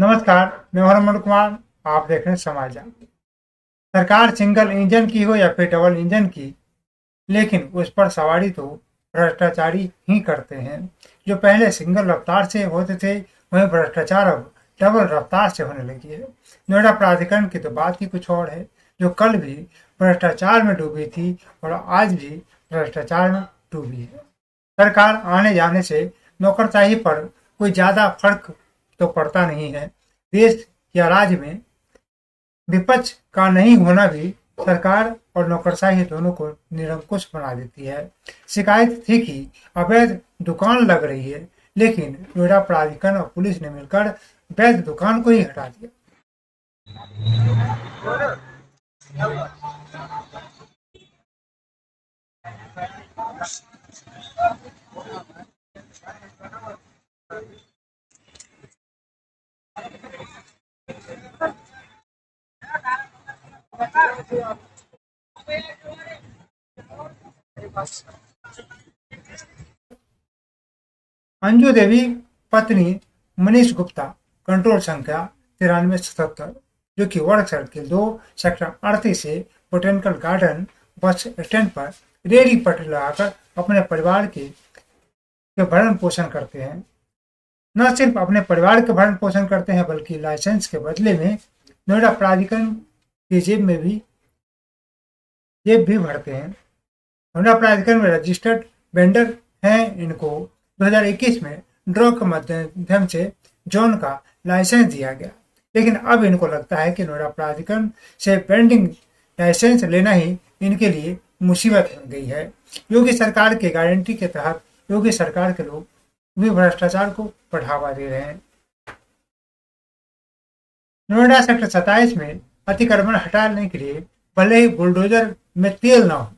नमस्कार, मैं हरमन कुमार। आप देख रहे हैं समाचार। सरकार सिंगल इंजन की हो या फिर डबल इंजन की, लेकिन उस पर सवारी तो भ्रष्टाचारी ही करते हैं। जो पहले सिंगल रफ्तार से होते थे, वही भ्रष्टाचार अब डबल रफ्तार से होने लगी है। नोएडा प्राधिकरण की तो बात ही कुछ और है, जो कल भी भ्रष्टाचार में डूबी थी और आज भी भ्रष्टाचार में डूबी है। सरकार आने जाने से नौकरशाही पर कोई ज्यादा फर्क तो पड़ता नहीं है। देश या राज्य में विपक्ष का नहीं होना भी सरकार और नौकरशाही दोनों को निरंकुश बना देती है। शिकायत थी कि अवैध दुकान लग रही है, लेकिन नोएडा प्राधिकरण और पुलिस ने मिलकर वैध दुकान को ही हटा दिया। अंजू देवी पत्नी मनीष गुप्ता, कंट्रोल संख्या 9377, जो कि वर्ग सर्किल 2 सेक्टर 38 से बोटेनिकल गार्डन बस स्टैंड पर रेहड़ी पटरी लगाकर अपने परिवार के भरण पोषण करते हैं। न सिर्फ अपने परिवार के भरण पोषण करते हैं, बल्कि लाइसेंस के बदले में नोएडा प्राधिकरण की जेब भी भरते हैं। नोएडा प्राधिकरण में रजिस्टर्ड वेंडर हैं। इनको 2021 में ड्रॉ के माध्यम से जोन का लाइसेंस दिया गया, लेकिन अब इनको लगता है कि नोएडा प्राधिकरण से पेंडिंग लाइसेंस लेना ही इनके लिए मुसीबत बन गई है। योगी सरकार के गारंटी के तहत योगी सरकार के लोग भी भ्रष्टाचार को बढ़ावा दे रहे हैं। नोएडा सेक्टर 27 में अतिक्रमण हटाने के लिए भले ही बुलडोजर में तेल न हो,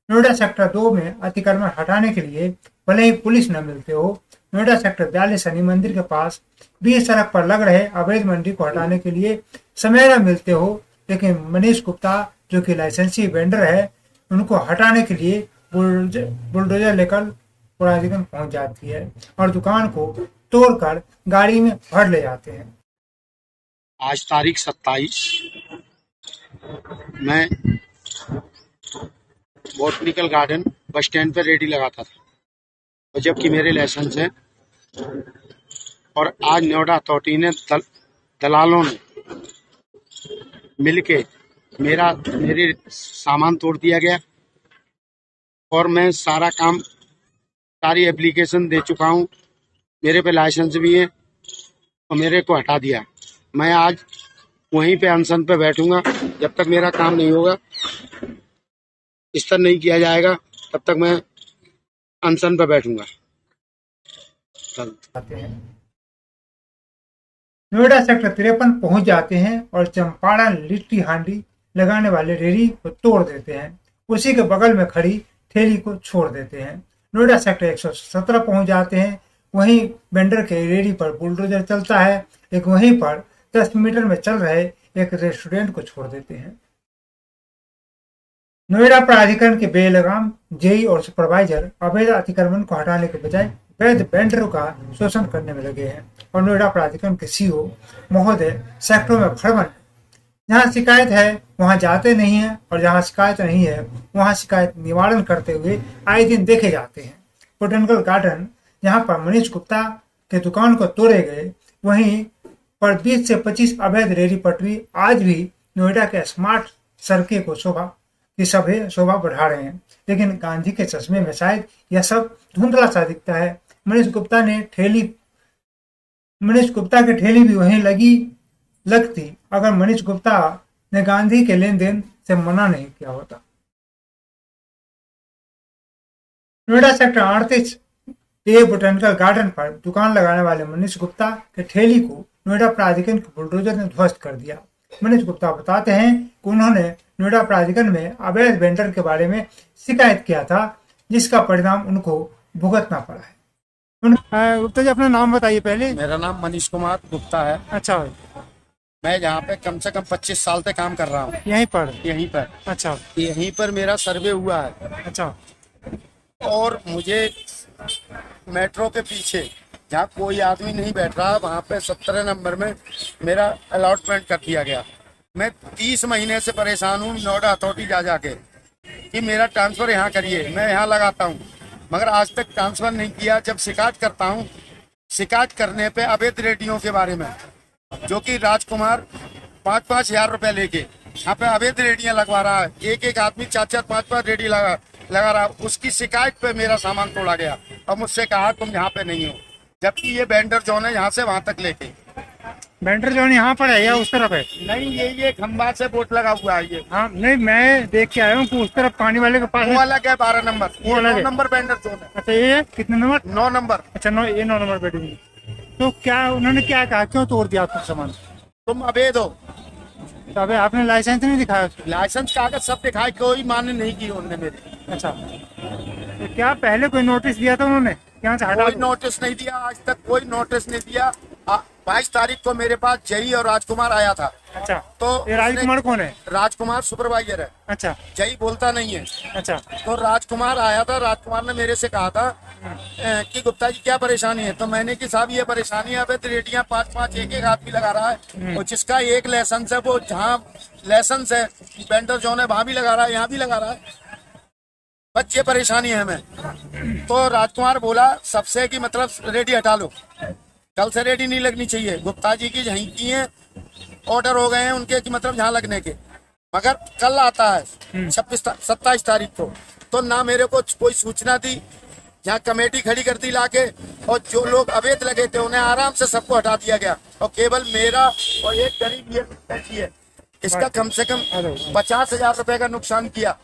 नोएडा सेक्टर 2 में अतिक्रमण हटाने के लिए भले ही पुलिस न मिलते हो, नोएडा सेक्टर 42 शनि मंदिर के पास बीच सड़क पर लग रहे अवैध मंडी को हटाने के लिए समय न मिलते हो, लेकिन मनीष गुप्ता जो कि लाइसेंसी वेंडर है, उनको हटाने के लिए बुलडोजर लेकर प्राधिकरण पहुंच जाती है और दुकान को तोड़कर गाड़ी में भर ले जाते हैं। आज तारीख 27 मैं बोटनिकल गार्डन बस स्टैंड पर रेडी लगाता था, और जबकि मेरे लाइसेंस हैं, और आज नोएडा अथॉरिटी ने दलालों ने मिलके मेरे सामान तोड़ दिया गया, और मैं सारी एप्लीकेशन दे चुका हूँ। मेरे पे लाइसेंस भी है और मेरे को हटा दिया। मैं आज वहीं पे अनशन पे बैठूंगा जब तक मेरा काम नहीं होगा, स्तर नहीं किया जाएगा, तब तक मैं अनशन पे बैठूंगा। नोएडा सेक्टर 53 पहुंच जाते हैं और चंपारण लिट्टी हांडी लगाने वाले रेहड़ी को तोड़ देते हैं। उसी के बगल में खड़ी ठेली को छोड़ देते हैं। नोएडा सेक्टर 117 पहुंच जाते हैं। वहीं वेंडर के रेहड़ी पर बुलडोजर चलता है। एक वहीं पर 10 मीटर में चल रहे एक रेस्टोरेंट को छोड़ देते हैं। नोएडा प्राधिकरण के बेलगाम जेई और सुपरवाइजर अवैध अतिक्रमण को हटाने के बजाय वैध वेंडरों का शोषण करने में लगे हैं और नोएडा प्राधिकरण के सीओ महोदय सेक्टरों में भ्रमण, जहां शिकायत है वहां जाते नहीं है और जहां शिकायत नहीं है वहां शिकायत निवारण करते हुए आए दिन देखे जाते हैं। बोटेनिकल गार्डन जहां पर मनीष गुप्ता के दुकान को तोड़े गए, वहीं पर 20 से 25 अवैध रेहड़ी पटरी आज भी नोएडा के स्मार्ट सड़कें को शोभा बढ़ा रहे हैं। लेकिन गांधी के चश्मे में शायद यह सब धुंधला सा दिखता है। मनीष गुप्ता की ठेली भी वहीं लगती अगर मनीष गुप्ता ने गांधी के लेन देन से मना नहीं किया होता। नोएडा सेक्टर 38 बोटेनिकल गार्डन पर दुकान लगाने वाले मनीष गुप्ता के ठेली को नोएडा प्राधिकरण के बुलडोजर ने ध्वस्त कर दिया। मनीष गुप्ता बताते हैं कि उन्होंने नोएडा प्राधिकरण में अवैध वेंडर के बारे में शिकायत किया था, जिसका परिणाम उनको भुगतना पड़ा है। गुप्ता जी, अपना नाम बताइए पहले। मेरा नाम मनीष कुमार गुप्ता है। अच्छा, मैं यहाँ पे कम से कम 25 साल से काम कर रहा हूँ। यहीं पर? अच्छा, यहीं पर मेरा सर्वे हुआ है। अच्छा। और मुझे मेट्रो के पीछे जहाँ कोई आदमी नहीं बैठ रहा, वहाँ पे 17 नंबर में मेरा अलॉटमेंट कर दिया गया। मैं 30 महीने से परेशान हूँ नोएडा अथॉरिटी जा जाके कि मेरा ट्रांसफर यहाँ करिए, मैं यहाँ लगाता हूँ, मगर आज तक ट्रांसफर नहीं किया। जब शिकायत करता हूँ, शिकायत करने पे अवैध रेडियो के बारे में, जो कि राजकुमार 5-5 हजार रुपए लेके यहाँ पे अवैध रेडियां लगवा रहा है, एक एक आदमी 4-4 5-5 रेडी लगा रहा है, उसकी शिकायत पे मेरा सामान तोड़ा गया और मुझसे कहा तुम यहाँ पे नहीं हो, जबकि ये वेंडर जोन है यहाँ से वहां तक लेके। वेंडर जोन यहाँ पर है या उस तरफ है? नहीं, ये खंबा से बोर्ड लगा हुआ है ये। हाँ नहीं, मैं देख के आया हूँ कि उस तरफ पानी वाले के पास वो अलग है 12 नंबर, वो अलग है। 9 नंबर वेंडर जोन है। अच्छा ये कितने नंबर? 9 नंबर। अच्छा ये 9 नंबर बिल्डिंग। तो क्या उन्होंने क्या कहा, क्यों तोड़ दिया आपका सामान? तुम अवैध हो। तो अबे आपने लाइसेंस नहीं दिखाया उसको? लाइसेंस कागज सब दिखाए, कोई मान्य नहीं की उन्होंने मेरे। अच्छा, तो क्या पहले कोई नोटिस दिया था उन्होंने यहाँ से हटा? कोई नोटिस नहीं दिया, आज तक कोई नोटिस नहीं दिया। 22 तारीख को मेरे पास जई और राजकुमार आया था। अच्छा, तो ये राजकुमार कौन है? राजकुमार सुपरवाइजर है, अच्छा जई बोलता नहीं है। अच्छा तो राजकुमार आया था, राजकुमार ने मेरे से कहा था कि गुप्ता जी क्या परेशानी है, तो मैंने कि साहब ये परेशानी है, अबे रेडियां 5-5 एक आदमी लगा रहा है, और जिसका एक लाइसेंस है वो जहाँ लाइसेंस है वेंडर जोन है वहां भी लगा रहा है, यहाँ भी लगा रहा है, बस ये परेशानी है हमें। तो राजकुमार बोला सबसे कि मतलब रेडी हटा लो, कल से रेडी नहीं लगनी चाहिए, गुप्ता जी की यहीं की है, ऑर्डर हो गए हैं उनके कि मतलब यहाँ लगने के, मगर कल आता है 27 तारीख को, तो ना मेरे को कोई सूचना दी, यहाँ कमेटी खड़ी कर दी लाके, और जो लोग अवैध लगे थे उन्हें आराम से सबको हटा दिया गया, और केवल मेरा और एक गरीब ये है, इसका कम से कम 50,000 रुपए का नुकसान किया।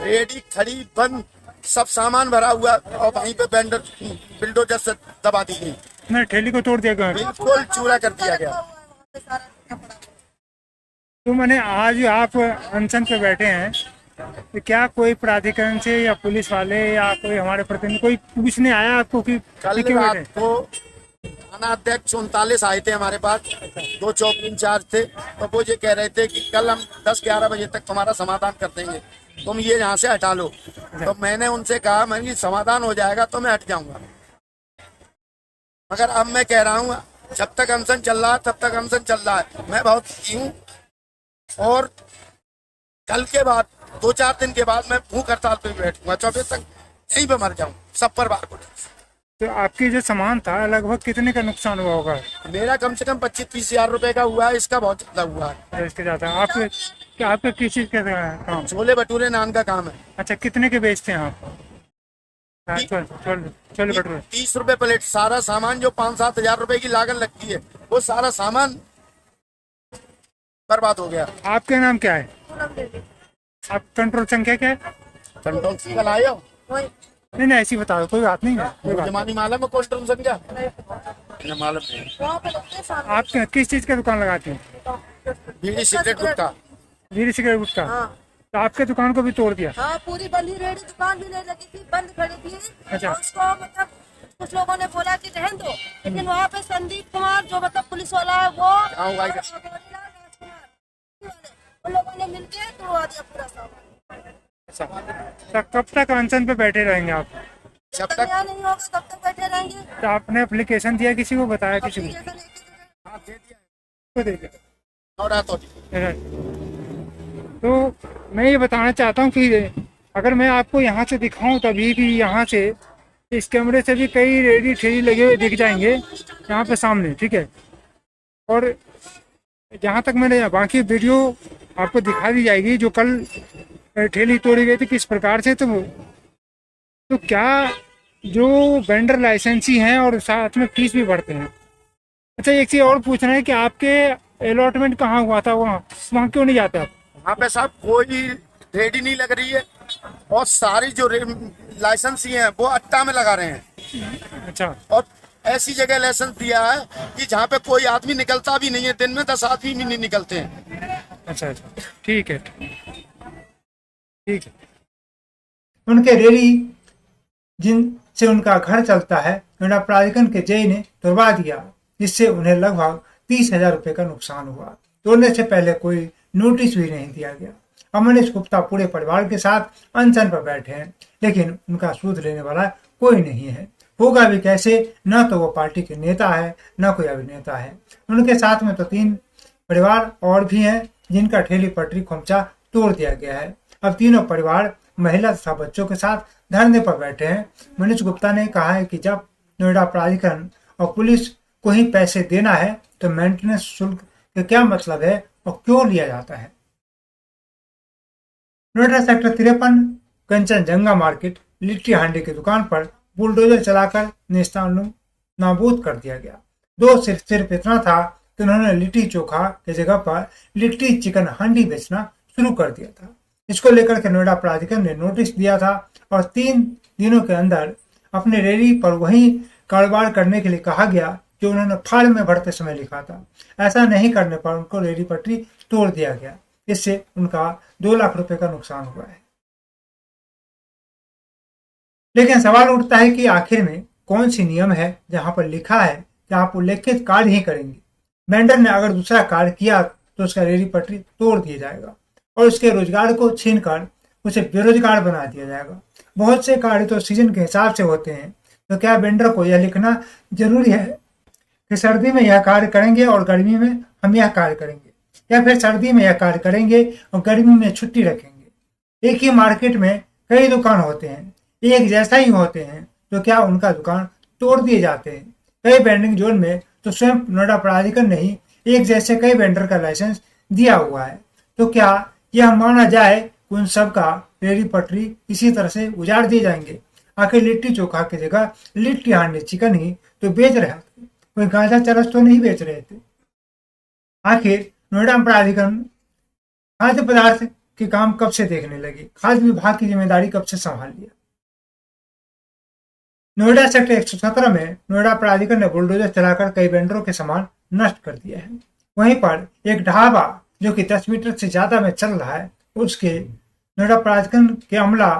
रेडी खड़ी बंद, सब सामान भरा हुआ, और वहीं पे बेंडर बिल्डोजर से दबा दी गई, नहीं ठेली को तोड़ दिया गया। बिल्कुल चूरा कर दिया गया। तो मैंने आज आप अनशन पे बैठे हैं, तो क्या कोई प्राधिकरण से या पुलिस वाले या कोई हमारे प्रतिनिधि कोई पूछने आया आपको कि कल क्यों रात बैठे? को थाना अध्यक्ष 39 आए थे हमारे पास, 2 चौकी इंचार्ज थे, तो वो ये कह रहे थे कि कल हम 10-11 बजे तक तुम्हारा समाधान कर देंगे, तुम ये यहाँ से हटा लो। तो मैंने उनसे कहा मैंने समाधान हो जाएगा तो मैं हट जाऊंगा, मगर अब मैं कह रहा हूँ जब तक अनशन चल रहा है तब तक अनशन चल रहा है। मैं बहुत दुखी हूँ, और कल के बाद 2-4 दिन के बाद मैं भूख हड़ताल पे बैठूंगा, 24 तक यहीं पे मर जाऊँ सब परिवार को। तो आपकी जो सामान था लगभग कितने का नुकसान हुआ होगा? मेरा कम से कम 25-30 हजार रुपए का हुआ है, इसका बहुत ज्यादा हुआ है। इसके ज्यादा आपके किस चीज का काम? छोले भटूरे नान का काम है। अच्छा, कितने के बेचते हैं आप? हाँ, छोले भटूरे 30 रुपए प्लेट। सारा सामान जो 5-7 हजार रुपए की लागत लगती है, वो सारा सामान बर्बाद हो गया। आपका नाम क्या है? आप कंट्रोल संख्या क्या है? कंट्रोल कल आए हो? नहीं ऐसी बता दो, कोई बात नहीं है, कोई बात। जमानी मालूम है कंट्रोल संख्या? मालूम नहीं। आप किस चीज का दुकान लगाते हैं? बीड़ी सिगरेट गुटखा। बीड़ी सिगरेट गुटखा। हाँ। तो आपके दुकान को भी तोड़ दिया? हाँ, पूरी बंद ही रेडी, दुकान भी नहीं लगी थी, बंद खड़ी थी। अच्छा। और उसको मतलब कुछ लोगों ने बोला कि रहने दो, लेकिन वहाँ पे संदीप कुमार जो मतलब पुलिस वाला है वो उन लोगों ने मिलके तोड़वा दिया पूरा सामान। अच्छा, तो कब तक अनशन पे बैठे रहेंगे आप? जब तक तक यहाँ नहीं होगा तब तक बैठे रहेंगे। तो आपने एप्लीकेशन दिया, किसी को बताया? किसी को एप्लीकेशन एक ही जगह हाँ, दे दिया को दे दिया? नोएडा तो तो मैं ये बताना चाहता हूँ कि अगर मैं आपको यहाँ से दिखाऊं तभी भी यहाँ से इस कैमरे से भी कई रेडी ठेली लगे हुए दिख जाएंगे यहाँ पे सामने, ठीक है। और जहाँ तक मैंने बाकी वीडियो आपको दिखा दी जाएगी जो कल ठेली तोड़ी गई थी किस प्रकार से। तो क्या जो वेंडर लाइसेंसी हैं और साथ में फीस भी भरते हैं। अच्छा, एक चीज़ और पूछना है कि आपके अलॉटमेंट कहाँ हुआ था, वहाँ क्यों नहीं जाते आप? वहाँ पे साहब कोई रेडी नहीं लग रही है, और सारी जो लाइसेंस है वो अट्टा में लगा रहे हैं। अच्छा, और ऐसी जगह लाइसेंस दिया है कि जहाँ पे कोई आदमी निकलता भी नहीं है, दिन में 10 आदमी भी नहीं निकलते हैं। अच्छा, ठीक है, ठीक है। उनके रेडी जिनसे उनका घर चलता है नोएडा प्राधिकरण के जेई ने तोड़वा दिया, जिससे उन्हें लगभग 30,000 रुपए का नुकसान हुआ। तोड़ने से पहले कोई नोटिस भी नहीं दिया गया। अमरीश गुप्ता पूरे परिवार के साथ अनशन पर बैठे हैं, लेकिन उनका सूद लेने वाला कोई नहीं है। होगा भी कैसे, न तो वो पार्टी के नेता है न कोई अभिनेता है। उनके साथ में तो 3 परिवार और भी हैं जिनका ठेली पटरी खोमचा तोड़ दिया गया है। अब तीनों परिवार महिला तथा बच्चों के साथ धरने पर बैठे हैं। मनीष गुप्ता ने कहा है कि जब नोएडा प्राधिकरण और पुलिस को ही पैसे देना है तो मेंटेनेंस शुल्क का क्या मतलब है और क्यों लिया जाता है। नोएडा सेक्टर 53 कंचनजंगा मार्केट लिट्टी हांडी की दुकान पर बुलडोजर चलाकर नाबूद कर दिया गया। दोष सिर्फ इतना था कि उन्होंने लिट्टी चोखा की जगह पर लिट्टी चिकन हांडी बेचना शुरू कर दिया था। इसको लेकर के नोएडा प्राधिकरण ने नोटिस दिया था और 3 दिनों के अंदर अपने रेडी पर वही कारोबार करने के लिए कहा गया जो उन्होंने फाइल में भरते समय लिखा था। ऐसा नहीं करने पर उनको रेडी पटरी तोड़ दिया गया। इससे उनका 2 लाख रुपए का नुकसान हुआ है। लेकिन सवाल उठता है कि आखिर में कौन सी नियम है जहां पर लिखा है कि आप उल्लेखित कार्य ही करेंगे। वेंडर ने अगर दूसरा कार्य किया तो उसका रेडी पटरी तोड़ दिया जाएगा और उसके रोजगार को छीनकर उसे बेरोजगार बना दिया जाएगा। बहुत से कार्य तो सीजन के हिसाब से होते हैं, तो क्या वेंडर को यह लिखना जरूरी है कि सर्दी में यह कार्य करेंगे और गर्मी में हम यह कार्य करेंगे, या फिर सर्दी में यह कार्य करेंगे और गर्मी में छुट्टी रखेंगे। एक ही मार्केट में कई दुकान होते हैं, एक जैसा ही होते हैं, तो क्या उनका दुकान तोड़ दिए जाते हैं। कई वेंडिंग जोन में तो स्वयं नोएडा प्राधिकरण ने ही एक जैसे कई वेंडर का लाइसेंस दिया हुआ है, तो क्या यह माना जाए कि उन सब का रेडी पटरी इसी तरह से उजाड़ दिए जाएंगे। आखिर लिट्टी चोखा की जगह लिट्टी हांडी चिकन ही तो बेच रहे थे, कोई गांजा चरस तो नहीं बेच रहे थे। आखिर नोएडा प्राधिकरण खाद्य पदार्थ के काम कब से देखने लगी, खाद्य विभाग की जिम्मेदारी कब से संभाल लिया। नोएडा सेक्टर 117 में नोएडा प्राधिकरण ने बुलडोजर चलाकर कई वेंडरों के सामान नष्ट कर दिया है। वहीं पर एक ढाबा जो कि 10 मीटर से ज्यादा में चल रहा है, उसके नोएडा प्राधिकरण के अमला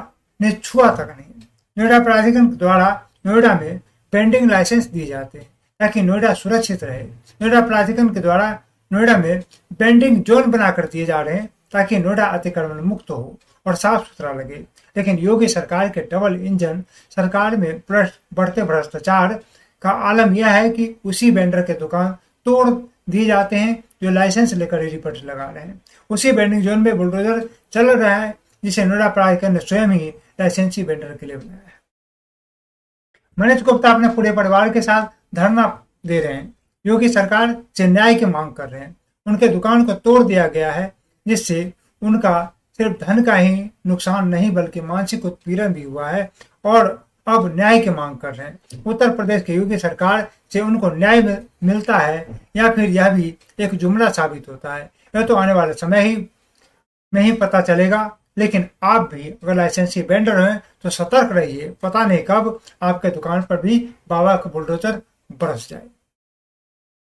ने छुआ तक नहीं। नोएडा प्राधिकरण द्वारा नोएडा में पेंडिंग लाइसेंस दिए जाते हैं ताकि नोएडा सुरक्षित रहे। नोएडा प्राधिकरण के द्वारा नोएडा में पेंडिंग जोन बनाकर दिए जा रहे हैं ताकि नोएडा अतिक्रमण मुक्त हो और साफ सुथरा लगे। लेकिन योगी सरकार के डबल इंजन सरकार में बढ़ते भ्रष्टाचार का आलम यह है कि उसी वेंडर के दुकान तोड़ दिए जाते हैं जो लाइसेंस लेकर रेडी पटरी लगा रहे हैं। उसी वेंडिंग जोन में बुलडोजर चल रहा है जिसे नोएडा प्राधिकरण ने स्वयं ही लाइसेंसी वेंडर के लिए बनाया है। मनीष गुप्ता अपने पूरे परिवार के साथ धरना दे रहे हैं। योगी सरकार से न्याय की मांग कर रहे हैं। उनके दुकान को तोड़ दिया गया है जिससे उनका सिर्फ धन का ही नुकसान नहीं बल्कि मानसिक उत्पीड़न भी हुआ है और अब न्याय की मांग कर रहे हैं। उत्तर प्रदेश की योगी सरकार से उनको न्याय मिलता है या फिर यह भी एक जुमला साबित होता है, यह तो आने वाले समय ही में ही पता चलेगा। लेकिन आप भी अगर लाइसेंसी वेंडर हैं तो सतर्क रहिए, पता नहीं कब आपके दुकान पर भी बाबा का बुलडोजर बरस जाए।